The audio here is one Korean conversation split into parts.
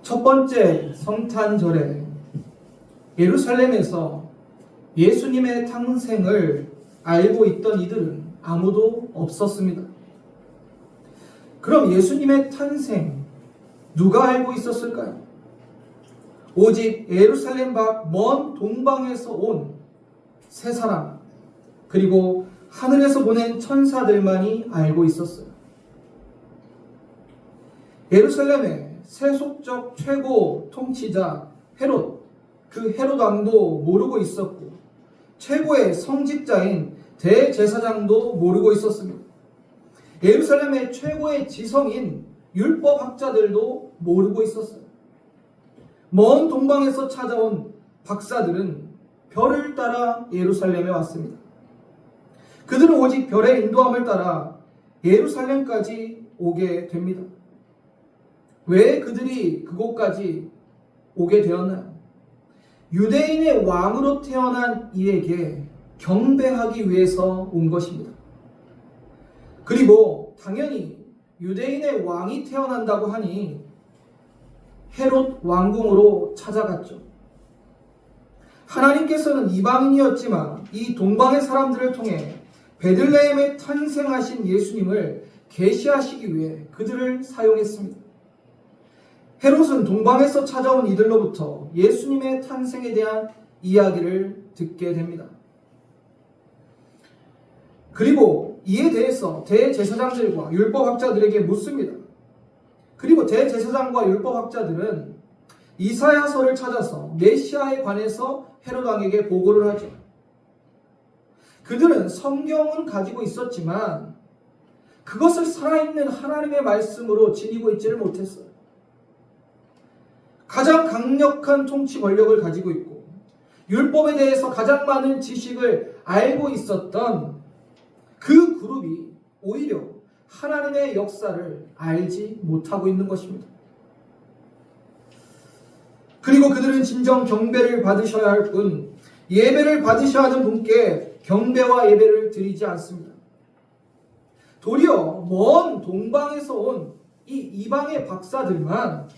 첫 번째 성탄절에 예루살렘에서 예수님의 탄생을 알고 있던 이들은 아무도 없었습니다. 그럼 예수님의 탄생 누가 알고 있었을까요? 오직 예루살렘 밖 먼 동방에서 온 세 사람, 그리고 하늘에서 보낸 천사들만이 알고 있었어요. 예루살렘의 세속적 최고 통치자 헤롯, 그 헤롯 왕도 모르고 있었고, 최고의 성직자인 대제사장도 모르고 있었습니다. 예루살렘의 최고의 지성인 율법학자들도 모르고 있었어요. 먼 동방에서 찾아온 박사들은 별을 따라 예루살렘에 왔습니다. 그들은 오직 별의 인도함을 따라 예루살렘까지 오게 됩니다. 왜 그들이 그곳까지 오게 되었나요? 유대인의 왕으로 태어난 이에게 경배하기 위해서 온 것입니다. 그리고 당연히 유대인의 왕이 태어난다고 하니 헤롯 왕궁으로 찾아갔죠. 하나님께서는 이방인이었지만 이 동방의 사람들을 통해 베들레헴에 탄생하신 예수님을 계시하시기 위해 그들을 사용했습니다. 헤롯은 동방에서 찾아온 이들로부터 예수님의 탄생에 대한 이야기를 듣게 됩니다. 그리고 이에 대해서 대제사장들과 율법학자들에게 묻습니다. 그리고 대제사장과 율법학자들은 이사야서를 찾아서 메시아에 관해서 헤롯 왕에게 보고를 하죠. 그들은 성경은 가지고 있었지만 그것을 살아있는 하나님의 말씀으로 지니고 있지를 못했어요. 가장 강력한 통치 권력을 가지고 있고 율법에 대해서 가장 많은 지식을 알고 있었던 그 그룹이 오히려 하나님의 역사를 알지 못하고 있는 것입니다. 그리고 그들은 진정 경배를 받으셔야 할 뿐 예배를 받으셔야 하는 분께 경배와 예배를 드리지 않습니다. 도리어 먼 동방에서 온 이 이방의 박사들만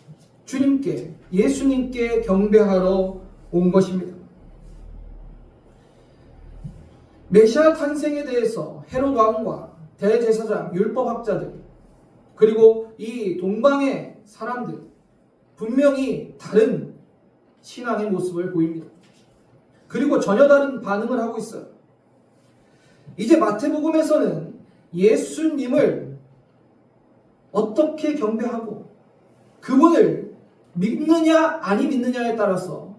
주님께, 예수님께 경배하러 온 것입니다. 메시아 탄생에 대해서 헤롯 왕과 대제사장, 율법학자들, 그리고 이 동방의 사람들 분명히 다른 신앙의 모습을 보입니다. 그리고 전혀 다른 반응을 하고 있어요. 이제 마태복음에서는 예수님을 어떻게 경배하고 그분을 믿느냐 아니 믿느냐에 따라서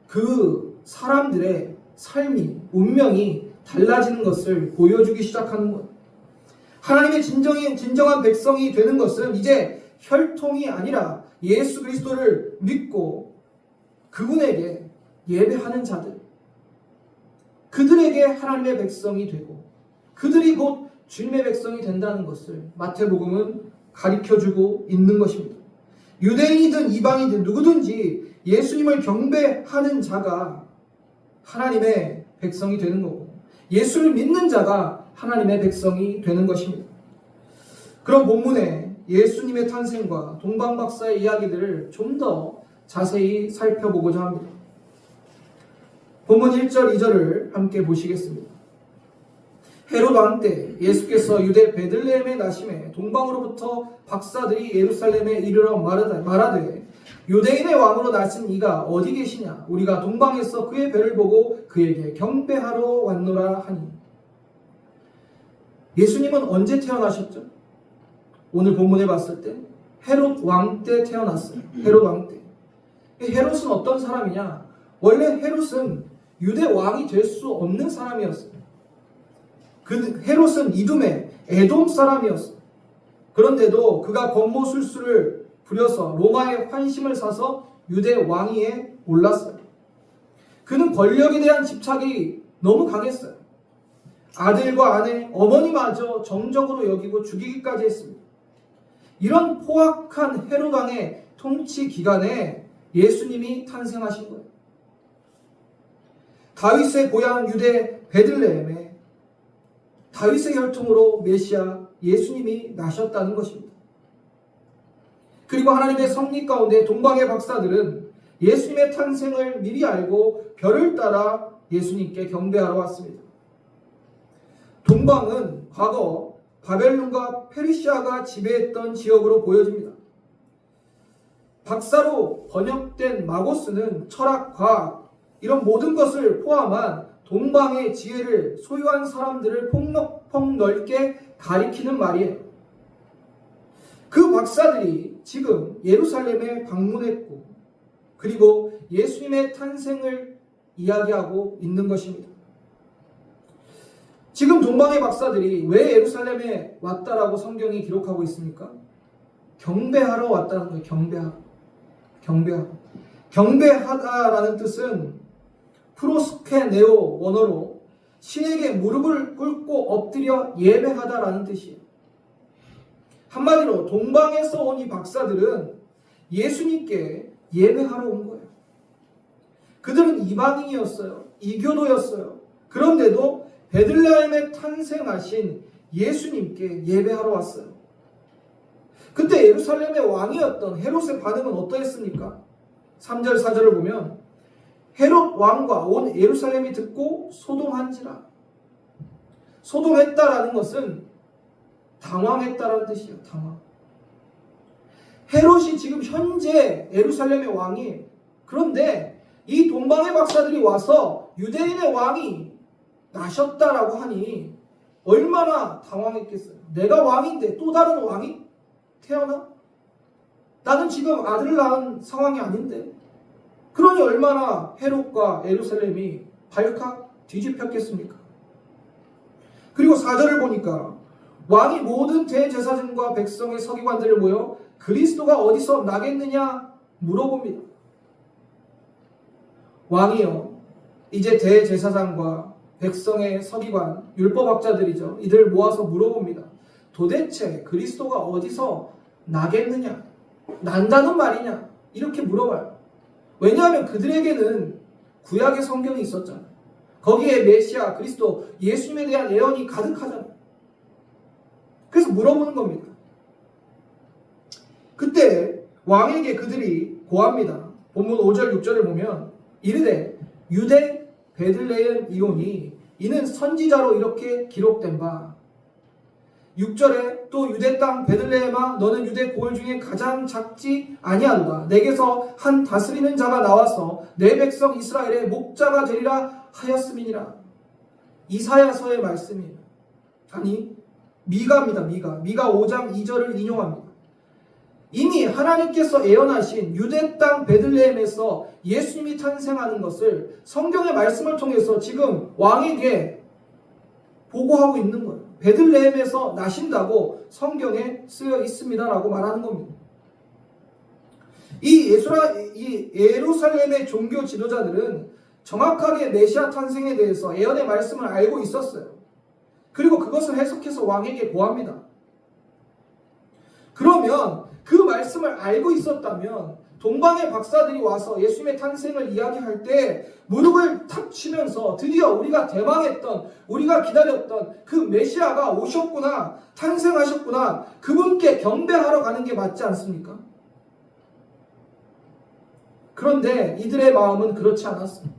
그 사람들의 삶이, 운명이 달라지는 것을 보여주기 시작하는 거예요. 하나님의 진정한 백성이 되는 것은 이제 혈통이 아니라 예수 그리스도를 믿고 그분에게 예배하는 자들, 그들에게 하나님의 백성이 되고 그들이 곧 주님의 백성이 된다는 것을 마태복음은 가르쳐주고 있는 것입니다. 유대인이든 이방인이든 누구든지 예수님을 경배하는 자가 하나님의 백성이 되는 거고 예수를 믿는 자가 하나님의 백성이 되는 것입니다. 그럼 본문에 예수님의 탄생과 동방박사의 이야기들을 좀 더 자세히 살펴보고자 합니다. 본문 1절, 2절을 함께 보시겠습니다. 헤롯 왕 때 예수께서 유대 베들레헴에 나심에 동방으로부터 박사들이 예루살렘에 이르러 말하되 유대인의 왕으로 나신 이가 어디 계시냐? 우리가 동방에서 그의 별을 보고 그에게 경배하러 왔노라 하니. 예수님은 언제 태어나셨죠? 오늘 본문에 봤을 때 헤롯 왕 때 태어났어요. 헤롯 왕 때. 헤롯은 어떤 사람이냐? 원래 헤롯은 유대 왕이 될 수 없는 사람이었어요. 그 헤롯은 이둠의 에돔 사람이었어요. 그런데도 그가 권모술수를 부려서 로마의 환심을 사서 유대 왕위에 올랐어요. 그는 권력에 대한 집착이 너무 강했어요. 아들과 아내, 어머니마저 정적으로 여기고 죽이기까지 했습니다. 이런 포악한 헤롯 왕의 통치 기간에 예수님이 탄생하신 거예요. 다윗의 고향 유대 베들레헴에 다윗의 혈통으로 메시아 예수님이 나셨다는 것입니다. 그리고 하나님의 섭리 가운데 동방의 박사들은 예수님의 탄생을 미리 알고 별을 따라 예수님께 경배하러 왔습니다. 동방은 과거 바벨론과 페르시아가 지배했던 지역으로 보여집니다. 박사로 번역된 마고스는 철학, 과학, 이런 모든 것을 포함한 동방의 지혜를 소유한 사람들을 폭넓게 가리키는 말이에요. 그 박사들이 지금 예루살렘에 방문했고, 그리고 예수님의 탄생을 이야기하고 있는 것입니다. 지금 동방의 박사들이 왜 예루살렘에 왔다라고 성경이 기록하고 있습니까? 경배하러 왔다는 거예요. 경배하다라는 뜻은 프로스케네오 원어로 신에게 무릎을 꿇고 엎드려 예배하다라는 뜻이에요. 한마디로 동방에서 온 이 박사들은 예수님께 예배하러 온 거예요. 그들은 이방인이었어요. 이교도였어요. 그런데도 베들레헴에 탄생하신 예수님께 예배하러 왔어요. 그때 예루살렘의 왕이었던 헤롯의 반응은 어떠했습니까? 3절 4절을 보면 헤롯 왕과 온 예루살렘이 듣고 소동한지라. 소동했다라는 것은 당황했다라는 뜻이에요. 당황. 헤롯이 지금 현재 예루살렘의 왕이에요. 그런데 이 동방의 박사들이 와서 유대인의 왕이 나셨다라고 하니 얼마나 당황했겠어요. 내가 왕인데 또 다른 왕이 태어나? 나는 지금 아들을 낳은 상황이 아닌데. 그러니 얼마나 헤롯과 예루살렘이 발칵 뒤집혔겠습니까? 그리고 4절을 보니까 왕이 모든 대제사장과 백성의 서기관들을 모여 그리스도가 어디서 나겠느냐 물어봅니다. 왕이요, 이제 대제사장과 백성의 서기관, 율법학자들이죠. 이들을 모아서 물어봅니다. 도대체 그리스도가 어디서 나겠느냐? 난다는 말이냐? 이렇게 물어봐요. 왜냐하면 그들에게는 구약의 성경이 있었잖아요. 거기에 메시아, 그리스도, 예수님에 대한 예언이 가득하잖아요. 그래서 물어보는 겁니다. 그때 왕에게 그들이 고합니다. 본문 5절 6절을 보면 이르되 유대 베들레헴 이오니 이는 선지자로 이렇게 기록된 바. 6절에 또 유대 땅 베들레헴아 너는 유대 고을 중에 가장 작지 아니하도다. 내게서 한 다스리는 자가 나와서 내 백성 이스라엘의 목자가 되리라 하였음이니라. 이사야서의 말씀이에요. 아니 미가입니다. 미가 5장 2절을 인용합니다. 이미 하나님께서 예언하신 유대 땅 베들레헴에서 예수님이 탄생하는 것을 성경의 말씀을 통해서 지금 왕에게 보고하고 있는 거예요. 베들레헴에서 나신다고 성경에 쓰여 있습니다라고 말하는 겁니다. 이 예루살렘의 종교 지도자들은 정확하게 메시아 탄생에 대해서 예언의 말씀을 알고 있었어요. 그리고 그것을 해석해서 왕에게 고합니다. 그러면 그 말씀을 알고 있었다면 동방의 박사들이 와서 예수님의 탄생을 이야기할 때 무릎을 탁 치면서 드디어 우리가 대망했던, 우리가 기다렸던 그 메시아가 오셨구나, 탄생하셨구나, 그분께 경배하러 가는 게 맞지 않습니까? 그런데 이들의 마음은 그렇지 않았습니다.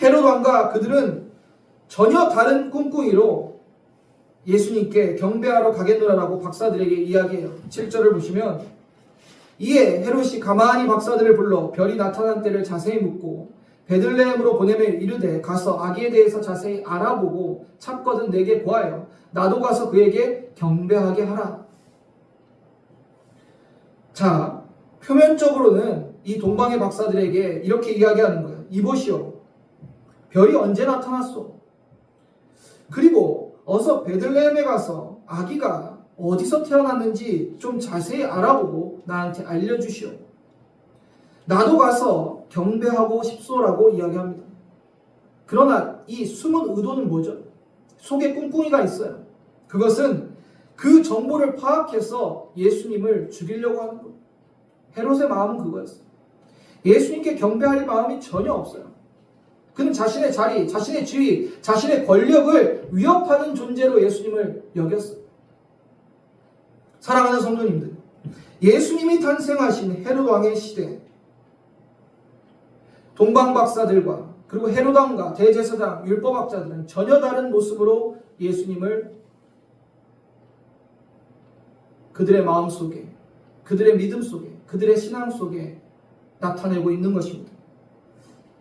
헤롯 왕과 그들은 전혀 다른 꿍꿍이로 예수님께 경배하러 가겠노라라고 박사들에게 이야기해요. 7절을 보시면 이에 헤롯이 가만히 박사들을 불러 별이 나타난 때를 자세히 묻고 베들레헴으로 보내며 이르되 가서 아기에 대해서 자세히 알아보고 찾거든 내게 고하여 나도 가서 그에게 경배하게 하라. 자, 표면적으로는 이 동방의 박사들에게 이렇게 이야기하는 거예요. 이보시오, 별이 언제 나타났소? 그리고 어서 베들레헴에 가서 아기가 어디서 태어났는지 좀 자세히 알아보고 나한테 알려주시오. 나도 가서 경배하고 싶소라고 이야기합니다. 그러나 이 숨은 의도는 뭐죠? 속에 꿍꿍이가 있어요. 그것은 그 정보를 파악해서 예수님을 죽이려고 하는 거예요. 헤롯의 마음은 그거였어요. 예수님께 경배할 마음이 전혀 없어요. 그는 자신의 자리, 자신의 지위, 자신의 권력을 위협하는 존재로 예수님을 여겼어요. 사랑하는 성도님들, 예수님이 탄생하신 헤롯 왕의 시대, 동방박사들과 그리고 헤롯 왕과 대제사장, 율법학자들은 전혀 다른 모습으로 예수님을 그들의 마음 속에, 그들의 믿음 속에, 그들의 신앙 속에 나타내고 있는 것입니다.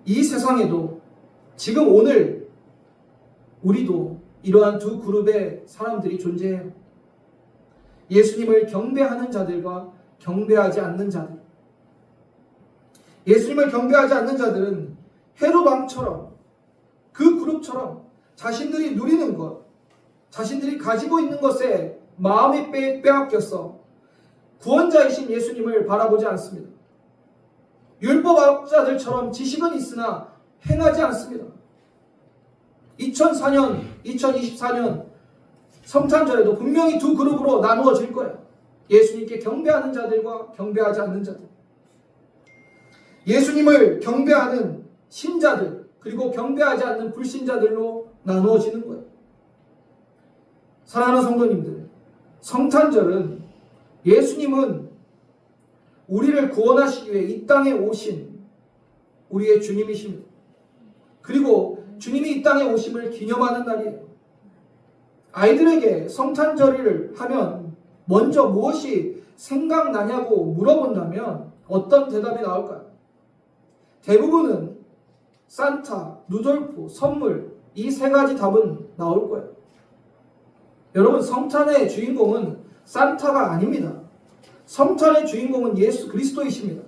이 세상에도 지금 오늘 우리도 이러한 두 그룹의 사람들이 존재해요. 예수님을 경배하는 자들과 경배하지 않는 자들. 예수님을 경배하지 않는 자들은 헤롯 왕처럼, 그 그룹처럼 자신들이 누리는 것, 자신들이 가지고 있는 것에 마음이 빼앗겨서 구원자이신 예수님을 바라보지 않습니다. 율법학자들처럼 지식은 있으나 행하지 않습니다. 2004년, 2024년 성탄절에도 분명히 두 그룹으로 나누어질 거예요. 예수님께 경배하는 자들과 경배하지 않는 자들. 예수님을 경배하는 신자들, 그리고 경배하지 않는 불신자들로 나누어지는 거예요. 사랑하는 성도님들, 성탄절은 예수님은 우리를 구원하시기 위해 이 땅에 오신 우리의 주님이십니다. 그리고 주님이 이 땅에 오심을 기념하는 날이에요. 아이들에게 성탄절을 하면 먼저 무엇이 생각나냐고 물어본다면 어떤 대답이 나올까요? 대부분은 산타, 루돌프, 선물, 이 세 가지 답은 나올 거예요. 여러분, 성탄의 주인공은 산타가 아닙니다. 성탄의 주인공은 예수 그리스도이십니다.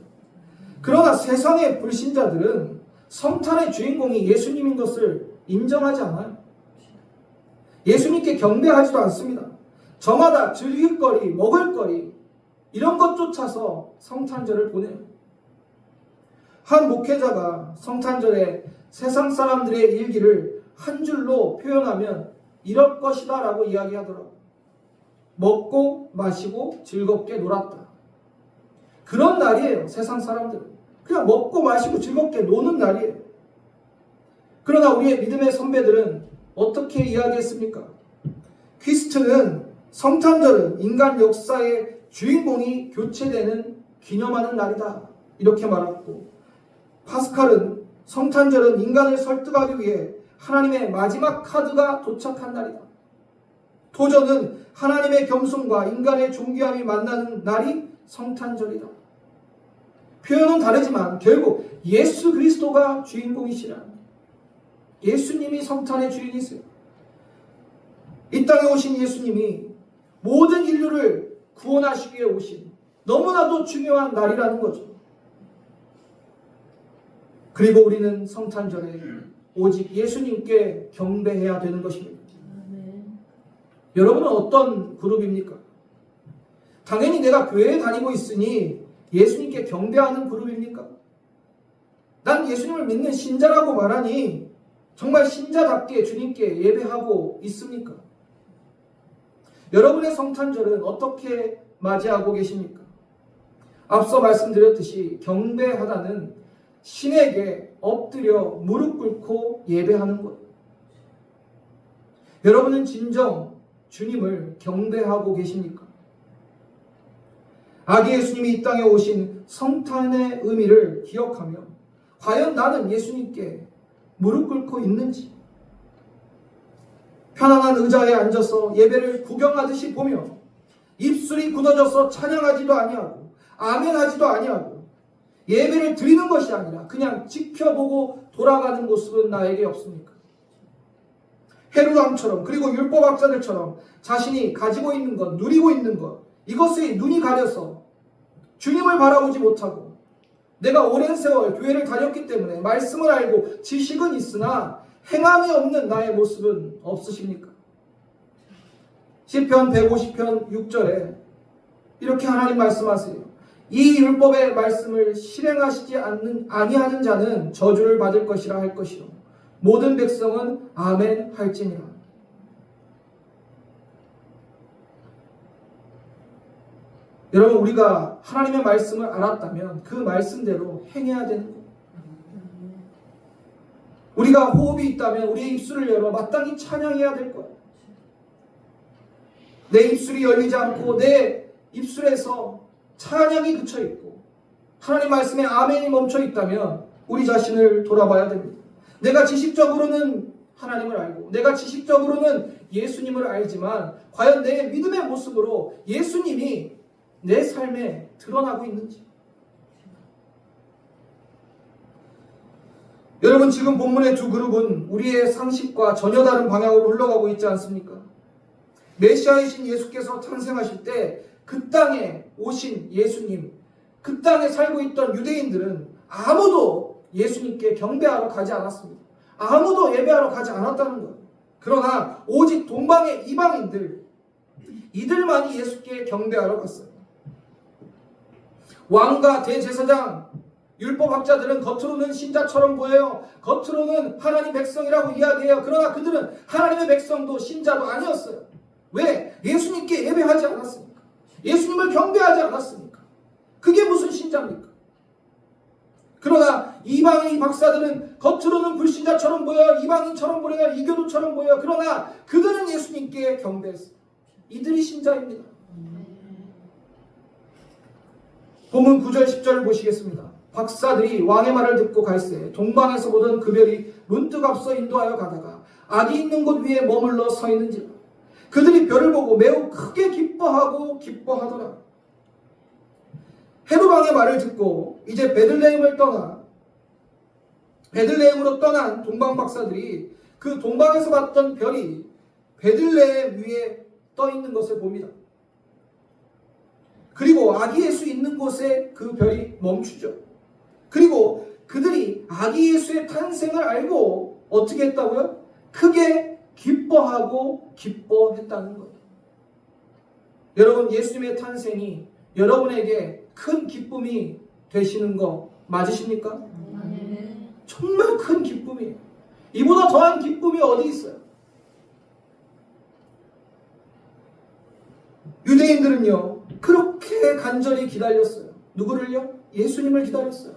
그러나 세상의 불신자들은 성탄의 주인공이 예수님인 것을 인정하지 않아요. 예수님께 경배하지도 않습니다. 저마다 즐길 거리, 먹을 거리, 이런 것 쫓아서 성탄절을 보내요. 한 목회자가 성탄절에 세상 사람들의 일기를 한 줄로 표현하면 이럴 것이다 라고 이야기하더라고요. 먹고 마시고 즐겁게 놀았다. 그런 날이에요. 세상 사람들은 그냥 먹고 마시고 즐겁게 노는 날이에요. 그러나 우리의 믿음의 선배들은 어떻게 이야기했습니까? 퀴스트는, 성탄절은 인간 역사의 주인공이 교체되는 기념하는 날이다, 이렇게 말했고, 파스칼은 성탄절은 인간을 설득하기 위해 하나님의 마지막 카드가 도착한 날이다. 토저는 하나님의 겸손과 인간의 존귀함이 만나는 날이 성탄절이다. 표현은 다르지만 결국 예수 그리스도가 주인공이시라. 예수님이 성탄의 주인이세요. 이 땅에 오신 예수님이 모든 인류를 구원하시기 위해 오신 너무나도 중요한 날이라는 거죠. 그리고 우리는 성탄절에 오직 예수님께 경배해야 되는 것입니다. 여러분은 어떤 그룹입니까? 당연히 내가 교회에 다니고 있으니 예수님께 경배하는 그룹입니까? 난 예수님을 믿는 신자라고 말하니 정말 신자답게 주님께 예배하고 있습니까? 여러분의 성탄절은 어떻게 맞이하고 계십니까? 앞서 말씀드렸듯이 경배하다는 신에게 엎드려 무릎 꿇고 예배하는 것. 여러분은 진정 주님을 경배하고 계십니까? 아기 예수님이 이 땅에 오신 성탄의 의미를 기억하며 과연 나는 예수님께 무릎 꿇고 있는지, 편안한 의자에 앉아서 예배를 구경하듯이 보며 입술이 굳어져서 찬양하지도 아니하고 아멘하지도 아니하고 예배를 드리는 것이 아니라 그냥 지켜보고 돌아가는 모습은 나에게 없습니까? 헤롯 왕처럼, 그리고 율법학자들처럼 자신이 가지고 있는 것, 누리고 있는 것, 이것에 눈이 가려서 주님을 바라보지 못하고, 내가 오랜 세월 교회를 다녔기 때문에 말씀을 알고 지식은 있으나 행함이 없는 나의 모습은 없으십니까? 시편 150편 6절에 이렇게 하나님 말씀하세요. 이 율법의 말씀을 실행하시지 아니하는 자는 저주를 받을 것이라 할 것이요 모든 백성은 아멘 할지니라. 여러분, 우리가 하나님의 말씀을 알았다면 그 말씀대로 행해야 되는 거예요. 우리가 호흡이 있다면 우리의 입술을 열어 마땅히 찬양해야 될 거예요. 내 입술이 열리지 않고 내 입술에서 찬양이 그쳐 있고 하나님 말씀에 아멘이 멈춰 있다면 우리 자신을 돌아봐야 됩니다. 내가 지식적으로는 하나님을 알고 내가 지식적으로는 예수님을 알지만 과연 내 믿음의 모습으로 예수님이 내 삶에 드러나고 있는지. 여러분, 지금 본문의 두 그룹은 우리의 상식과 전혀 다른 방향으로 흘러가고 있지 않습니까? 메시아이신 예수께서 탄생하실 때 그 땅에 오신 예수님, 그 땅에 살고 있던 유대인들은 아무도 예수님께 경배하러 가지 않았습니다. 아무도 예배하러 가지 않았다는 거예요. 그러나 오직 동방의 이방인들, 이들만이 예수께 경배하러 갔어요. 왕과 대제사장, 율법학자들은 겉으로는 신자처럼 보여요. 겉으로는 하나님 백성이라고 이야기해요. 그러나 그들은 하나님의 백성도 신자도 아니었어요. 왜? 예수님께 예배하지 않았습니까? 예수님을 경배하지 않았습니까? 그게 무슨 신자입니까? 그러나 이방인 박사들은 겉으로는 불신자처럼 보여요. 이방인처럼 보여요. 이교도처럼 보여요. 그러나 그들은 예수님께 경배했어요. 이들이 신자입니다. 본문 9절 10절을 보시겠습니다. 박사들이 왕의 말을 듣고 갈새 동방에서 보던 그 별이 문득 앞서 인도하여 가다가 악이 있는 곳 위에 머물러 서 있는지라. 그들이 별을 보고 매우 크게 기뻐하고 기뻐하더라. 헤롯 왕의 말을 듣고 이제 베들레헴으로 떠난 동방 박사들이 그 동방에서 봤던 별이 베들레헴 위에 떠 있는 것을 봅니다. 그리고 아기 예수 있는 곳에 그 별이 멈추죠. 그리고 그들이 아기 예수의 탄생을 알고 어떻게 했다고요? 크게 기뻐하고 기뻐했다는 거예요. 여러분, 예수님의 탄생이 여러분에게 큰 기쁨이 되시는 거 맞으십니까? 네. 정말 큰 기쁨이에요. 이보다 더한 기쁨이 어디 있어요? 유대인들은요, 그렇게 간절히 기다렸어요. 누구를요? 예수님을 기다렸어요.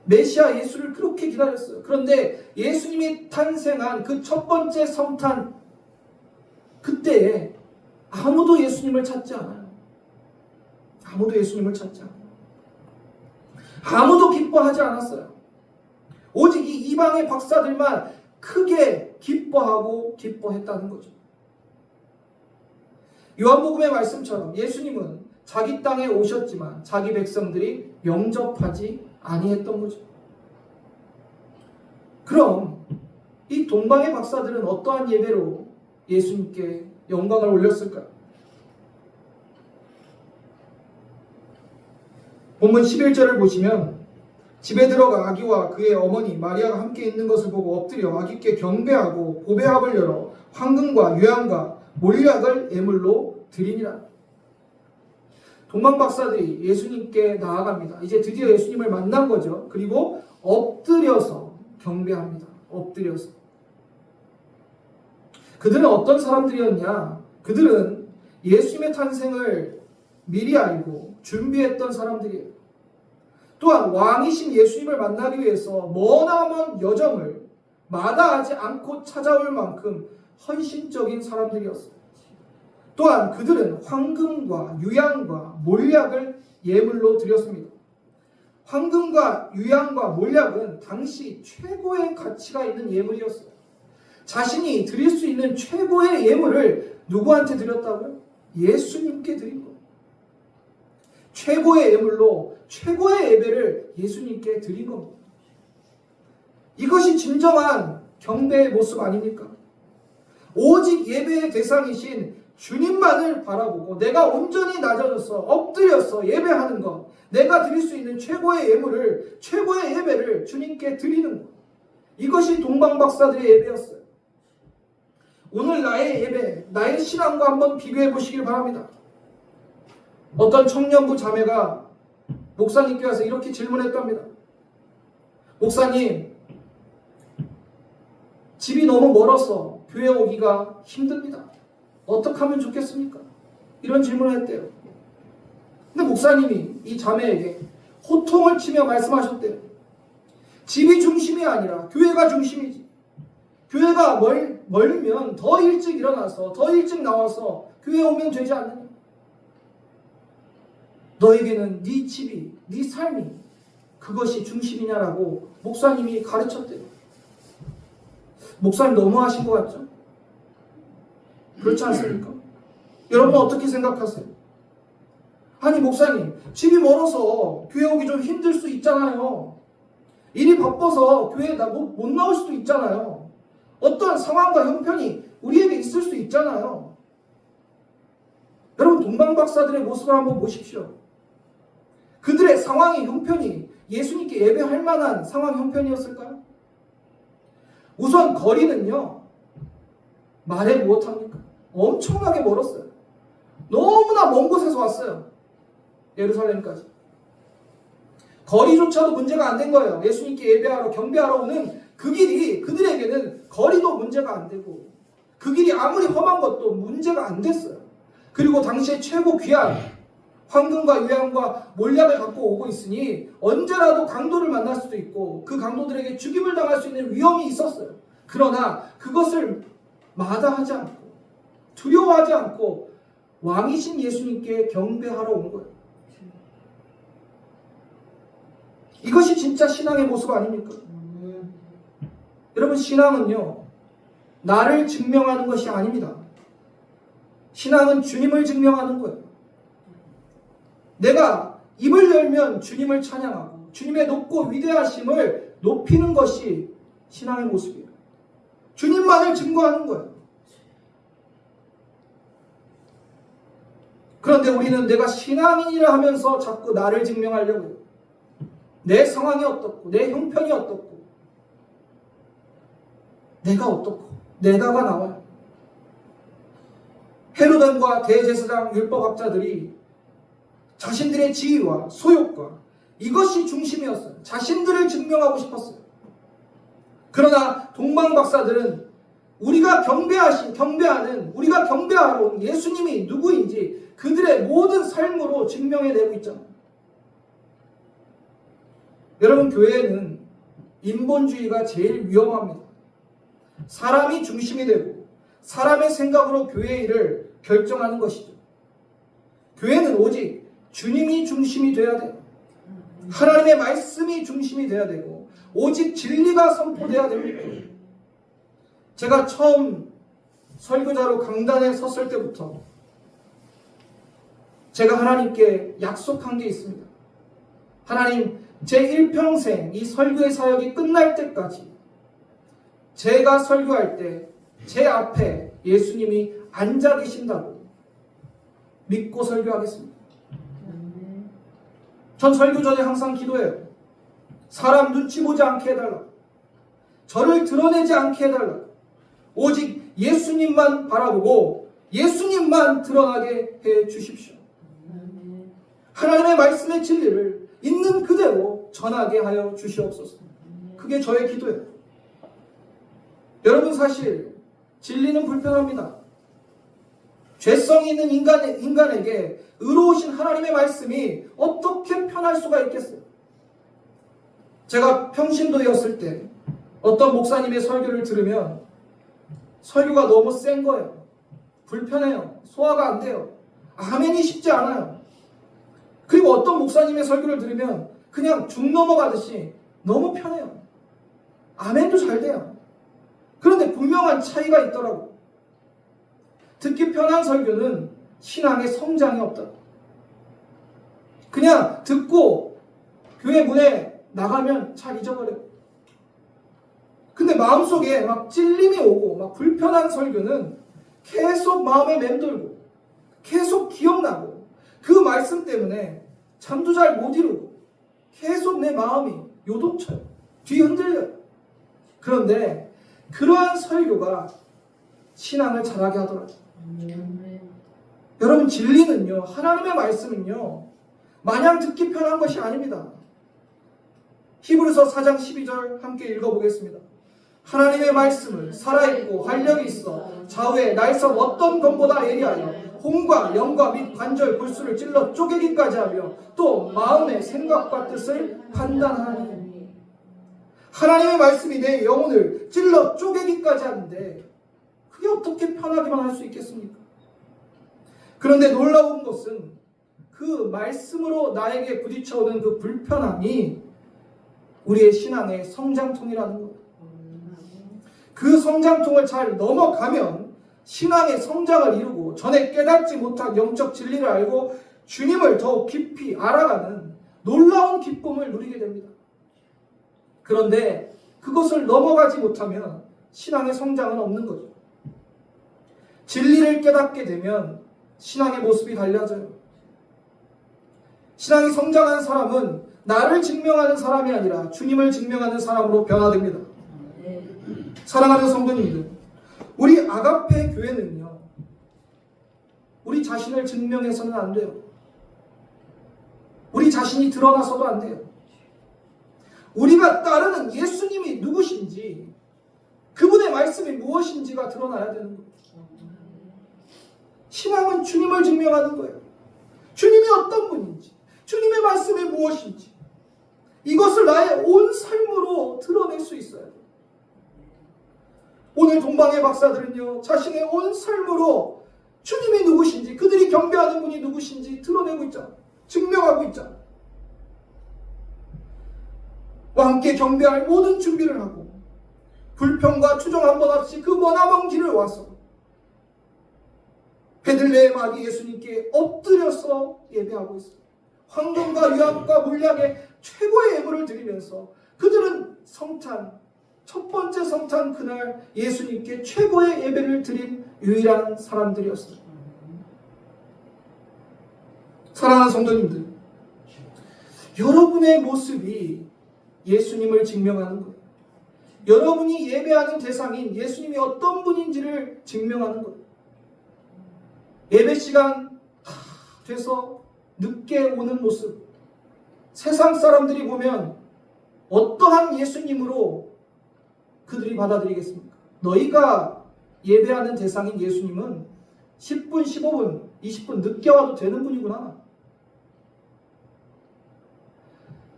메시아 예수를 그렇게 기다렸어요. 그런데 예수님이 탄생한 그 첫 번째 성탄, 그때에 아무도 예수님을 찾지 않아요. 아무도 예수님을 찾지 않아요. 아무도 기뻐하지 않았어요. 오직 이 이방의 박사들만 크게 기뻐하고 기뻐했다는 거죠. 요한복음의 말씀처럼 예수님은 자기 땅에 오셨지만 자기 백성들이 영접하지 아니했던 거죠. 그럼 이 동방의 박사들은 어떠한 예배로 예수님께 영광을 올렸을까요? 본문 11절을 보시면 집에 들어가 아기와 그의 어머니 마리아가 함께 있는 것을 보고 엎드려 아기께 경배하고 보배합을 열어 황금과 유향과 몰약을 예물로 드리니라. 동방 박사들이 예수님께 나아갑니다. 이제 드디어 예수님을 만난 거죠. 그리고 엎드려서 경배합니다. 엎드려서. 그들은 어떤 사람들이었냐? 그들은 예수님의 탄생을 미리 알고 준비했던 사람들이에요. 또한 왕이신 예수님을 만나기 위해서 머나먼 여정을 마다하지 않고 찾아올 만큼 헌신적인 사람들이었어요. 또한 그들은 황금과 유향과 몰약을 예물로 드렸습니다. 황금과 유향과 몰약은 당시 최고의 가치가 있는 예물이었어요. 자신이 드릴 수 있는 최고의 예물을 누구한테 드렸다고요? 예수님께 드린 거예요. 최고의 예물로 최고의 예배를 예수님께 드린 겁니다. 이것이 진정한 경배의 모습 아닙니까? 오직 예배의 대상이신 주님만을 바라보고 내가 온전히 낮아져서 엎드려서 예배하는 것, 내가 드릴 수 있는 최고의 예물을, 최고의 예배를 주님께 드리는 것, 이것이 동방박사들의 예배였어요. 오늘 나의 예배, 나의 신앙과 한번 비교해 보시길 바랍니다. 어떤 청년부 자매가 목사님께 와서 이렇게 질문했답니다. 목사님, 집이 너무 멀어서 교회 오기가 힘듭니다. 어떻게 하면 좋겠습니까? 이런 질문을 했대요. 근데 목사님이 이 자매에게 호통을 치며 말씀하셨대요. 집이 중심이 아니라 교회가 중심이지. 교회가 멀면 더 일찍 일어나서 더 일찍 나와서 교회 오면 되지 않느냐. 너에게는 네 집이, 네 삶이 그것이 중심이냐라고 목사님이 가르쳤대요. 목사님 너무하신 것 같죠? 그렇지 않습니까? 여러분 어떻게 생각하세요? 아니 목사님, 집이 멀어서 교회 오기 좀 힘들 수 있잖아요. 일이 바빠서 교회에 못 나올 수도 있잖아요. 어떤 상황과 형편이 우리에게 있을 수 있잖아요. 여러분 동방박사들의 모습을 한번 보십시오. 그들의 상황이 형편이 예수님께 예배할 만한 상황 형편이었을까요? 우선 거리는요, 말해 무엇합니까? 엄청나게 멀었어요. 너무나 먼 곳에서 왔어요. 예루살렘까지. 거리조차도 문제가 안 된 거예요. 예수님께 예배하러 경배하러 오는 그 길이 그들에게는 거리도 문제가 안 되고 그 길이 아무리 험한 것도 문제가 안 됐어요. 그리고 당시에 최고 귀한 황금과 유향과 몰약을 갖고 오고 있으니 언제라도 강도를 만날 수도 있고 그 강도들에게 죽임을 당할 수 있는 위험이 있었어요. 그러나 그것을 마다하지 않고 두려워하지 않고 왕이신 예수님께 경배하러 온 거예요. 이것이 진짜 신앙의 모습 아닙니까? 여러분 신앙은요, 나를 증명하는 것이 아닙니다. 신앙은 주님을 증명하는 거예요. 내가 입을 열면 주님을 찬양하고 주님의 높고 위대하심을 높이는 것이 신앙의 모습이에요. 주님만을 증거하는 거예요. 그런데 우리는 내가 신앙인이라 하면서 자꾸 나를 증명하려고 해요. 내 상황이 어떻고 내 형편이 어떻고 내가 어떻고 내가가 나와요. 헤로단과 대제사장 율법학자들이 자신들의 지위와 소욕과 이것이 중심이었어요. 자신들을 증명하고 싶었어요. 그러나 동방박사들은 우리가 우리가 경배하러 온 예수님이 누구인지 그들의 모든 삶으로 증명해내고 있잖아요. 여러분 교회는 인본주의가 제일 위험합니다. 사람이 중심이 되고 사람의 생각으로 교회의 일을 결정하는 것이죠. 교회는 오직 주님이 중심이 되어야 돼요. 하나님의 말씀이 중심이 되어야 되고 오직 진리가 선포되어야 됩니다. 제가 처음 설교자로 강단에 섰을 때부터 제가 하나님께 약속한 게 있습니다. 하나님, 제 일평생 이 설교의 사역이 끝날 때까지 제가 설교할 때 제 앞에 예수님이 앉아 계신다고 믿고 설교하겠습니다. 전 설교 전에 항상 기도해요. 사람 눈치 보지 않게 해달라. 저를 드러내지 않게 해달라. 오직 예수님만 바라보고 예수님만 드러나게 해 주십시오. 하나님의 말씀의 진리를 있는 그대로 전하게 하여 주시옵소서. 그게 저의 기도예요. 여러분 사실 진리는 불편합니다. 죄성이 있는 인간에게 의로우신 하나님의 말씀이 어떻게 편할 수가 있겠어요? 제가 평신도였을 때 어떤 목사님의 설교를 들으면 설교가 너무 센 거예요. 불편해요. 소화가 안 돼요. 아멘이 쉽지 않아요. 그리고 어떤 목사님의 설교를 들으면 그냥 죽 넘어가듯이 너무 편해요. 아멘도 잘 돼요. 그런데 분명한 차이가 있더라고요. 듣기 편한 설교는 신앙의 성장이 없다. 그냥 듣고 교회 문에 나가면 잘 잊어버려요. 근데 마음속에 막 찔림이 오고 막 불편한 설교는 계속 마음에 맴돌고 계속 기억나고 그 말씀 때문에 잠도 잘 못 이루고 계속 내 마음이 요동쳐요. 뒤 흔들려요. 그런데 그러한 설교가 신앙을 자라게 하더라고요. 여러분 진리는요, 하나님의 말씀은요, 마냥 듣기 편한 것이 아닙니다. 히브리서 4장 12절 함께 읽어보겠습니다. 하나님의 말씀은 살아있고 활력이 있어 좌우에 날선 어떤 검보다 예리하여 혼과 영과 및 관절 골수를 찔러 쪼개기까지 하며 또 마음의 생각과 뜻을 판단하니. 하나님의 말씀이 내 영혼을 찔러 쪼개기까지 하는데 그게 어떻게 편하기만 할 수 있겠습니까? 그런데 놀라운 것은 그 말씀으로 나에게 부딪혀오는 그 불편함이 우리의 신앙의 성장통이라는 거예요. 그 성장통을 잘 넘어가면 신앙의 성장을 이루고 전에 깨닫지 못한 영적 진리를 알고 주님을 더욱 깊이 알아가는 놀라운 기쁨을 누리게 됩니다. 그런데 그것을 넘어가지 못하면 신앙의 성장은 없는 거죠. 진리를 깨닫게 되면 신앙의 모습이 달라져요. 신앙이 성장한 사람은 나를 증명하는 사람이 아니라 주님을 증명하는 사람으로 변화됩니다. 사랑하는 성도님들, 우리 아가페 교회는요, 우리 자신을 증명해서는 안 돼요. 우리 자신이 드러나서도 안 돼요. 우리가 따르는 예수님이 누구신지, 그분의 말씀이 무엇인지가 드러나야 되는 거예요. 신앙은 주님을 증명하는 거예요. 주님이 어떤 분인지, 주님의 말씀이 무엇인지, 이것을 나의 온 삶으로 드러낼 수 있어요. 오늘 동방의 박사들은요, 자신의 온 삶으로 주님이 누구신지, 그들이 경배하는 분이 누구신지 드러내고 있잖아요. 증명하고 있잖아요. 함께 경배할 모든 준비를 하고 불평과 추정 한 번 없이 그 머나먼 길을 와서 베들레헴 아기 예수님께 엎드려서 예배하고 있어요. 황금과 유황과 물량의 최고의 예물을 드리면서 그들은 성탄, 첫 번째 성탄 그날 예수님께 최고의 예배를 드린 유일한 사람들이었어요. 사랑하는 성도님들, 여러분의 모습이 예수님을 증명하는 거예요. 여러분이 예배하는 대상인 예수님이 어떤 분인지를 증명하는 거예요. 예배 시간 다 돼서 늦게 오는 모습, 세상 사람들이 보면 어떠한 예수님으로 그들이 받아들이겠습니까? 너희가 예배하는 대상인 예수님은 10분, 15분, 20분 늦게 와도 되는 분이구나.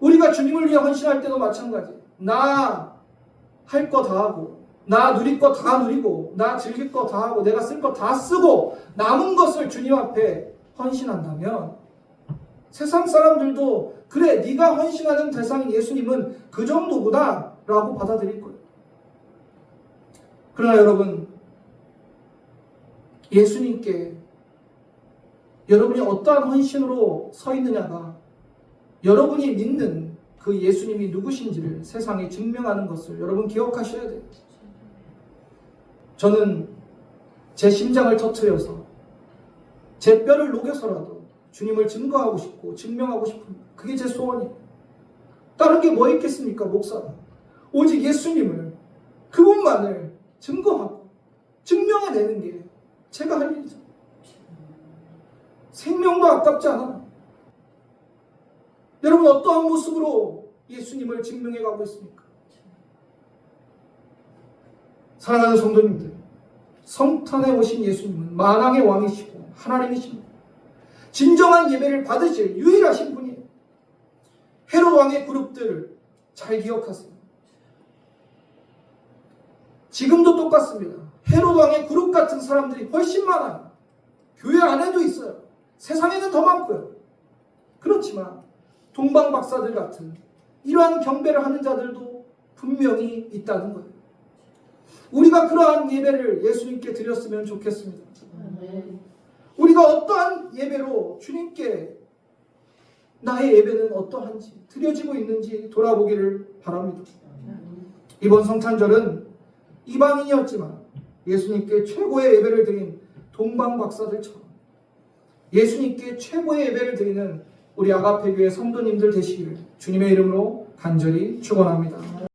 우리가 주님을 위해 헌신할 때도 마찬가지. 나 할 거 다 하고, 나 누릴 거 다 누리고, 나 즐길 거 다 하고, 내가 쓸 거 다 쓰고 남은 것을 주님 앞에 헌신한다면 세상 사람들도 그래, 네가 헌신하는 대상인 예수님은 그 정도구나 라고 받아들일 거예요. 그러나 여러분, 예수님께 여러분이 어떠한 헌신으로 서 있느냐가 여러분이 믿는 그 예수님이 누구신지를 세상에 증명하는 것을 여러분 기억하셔야 돼요. 저는 제 심장을 터뜨려서 제 뼈를 녹여서라도 주님을 증거하고 싶고 증명하고 싶습니다. 그게 제 소원이에요. 다른 게 뭐 있겠습니까, 목사는? 오직 예수님을, 그분만을 증거하고 증명해내는 게 제가 할 일이죠. 생명도 아깝지 않아. 여러분, 어떠한 모습으로 예수님을 증명해가고 있습니까? 사랑하는 성도님들, 성탄에 오신 예수님은 만왕의 왕이시고 하나님이십니다. 진정한 예배를 받으실 유일하신 분이에요. 헤롯 왕의 그룹들 잘 기억하세요. 지금도 똑같습니다. 헤롯 왕의 그룹 같은 사람들이 훨씬 많아요. 교회 안에도 있어요. 세상에는 더 많고요. 그렇지만 동방 박사들 같은 이러한 경배를 하는 자들도 분명히 있다는 거예요. 우리가 그러한 예배를 예수님께 드렸으면 좋겠습니다. 우리가 어떠한 예배로 주님께 나의 예배는 어떠한지, 드려지고 있는지 돌아보기를 바랍니다. 이번 성탄절은 이방인이었지만 예수님께 최고의 예배를 드린 동방 박사들처럼 예수님께 최고의 예배를 드리는 우리 아가페 교회 성도님들 되시기를 주님의 이름으로 간절히 축원합니다.